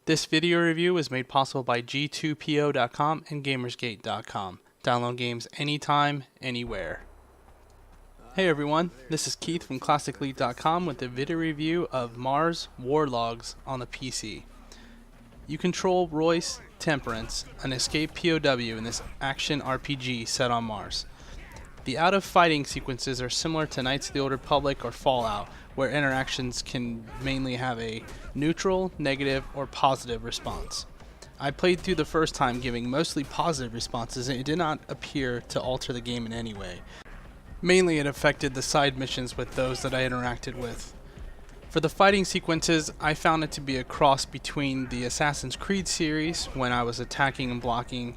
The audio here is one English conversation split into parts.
This video review was made possible by G2PO.com and Gamersgate.com. Download games anytime, anywhere. Hey everyone, this is Keith from ClassicLeague.com with a video review of Mars War Logs on the PC. You control Royce Temperance, an escaped POW in this action RPG set on Mars. The out-of-fighting sequences are similar to Knights of the Old Republic or Fallout, where interactions can mainly have a neutral, negative, or positive response. I played through the first time giving mostly positive responses, and it did not appear to alter the game in any way. Mainly it affected the side missions with those that I interacted with. For the fighting sequences, I found it to be a cross between the Assassin's Creed series, when I was attacking and blocking,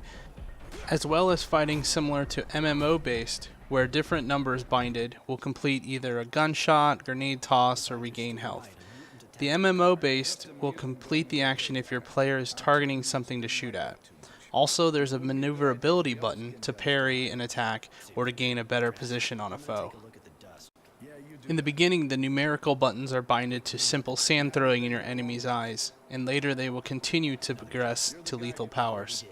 as well as fighting similar to MMO based, where different numbers binded will complete either a gunshot, grenade toss, or regain health. The MMO based will complete the action if your player is targeting something to shoot at. Also, there's a maneuverability button to parry an attack or to gain a better position on a foe. In the beginning, the numerical buttons are binded to simple sand throwing in your enemy's eyes, and later they will continue to progress to lethal powers.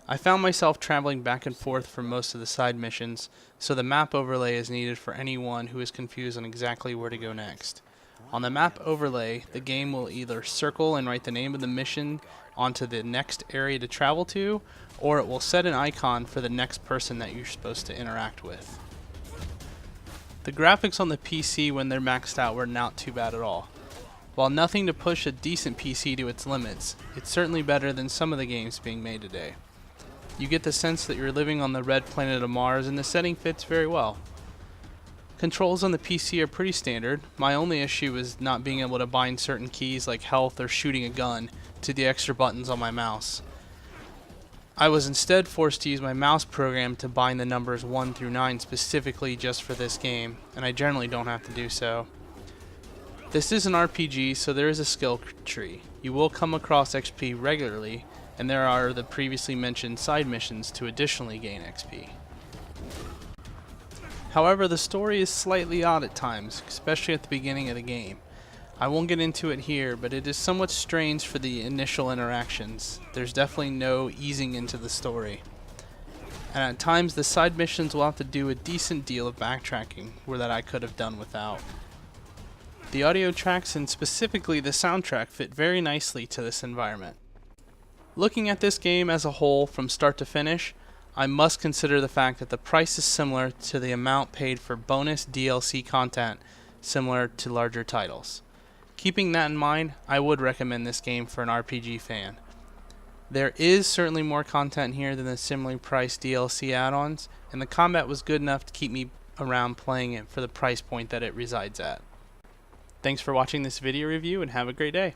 I found myself traveling back and forth for most of the side missions, so the map overlay is needed for anyone who is confused on exactly where to go next. On the map overlay, the game will either circle and write the name of the mission onto the next area to travel to, or it will set an icon for the next person that you're supposed to interact with. The graphics on the PC when they're maxed out were not too bad at all. While nothing to push a decent PC to its limits, it's certainly better than some of the games being made today. You get the sense that you're living on the red planet of Mars, and the setting fits very well. Controls on the PC are pretty standard. My only issue is not being able to bind certain keys like health or shooting a gun to the extra buttons on my mouse. I was instead forced to use my mouse program to bind the numbers 1 through 9 specifically just for this game, and I generally don't have to do so. This is an RPG, so there is a skill tree. You will come across XP regularly, and there are the previously mentioned side missions to additionally gain XP. However, the story is slightly odd at times, especially at the beginning of the game. I won't get into it here, but it is somewhat strange for the initial interactions. There's definitely no easing into the story. And at times the side missions will have to do a decent deal of backtracking, where that I could have done without. The audio tracks and specifically the soundtrack fit very nicely to this environment. Looking at this game as a whole from start to finish, I must consider the fact that the price is similar to the amount paid for bonus DLC content similar to larger titles. Keeping that in mind, I would recommend this game for an RPG fan. There is certainly more content here than the similarly priced DLC add-ons, and the combat was good enough to keep me around playing it for the price point that it resides at. Thanks for watching this video review and have a great day.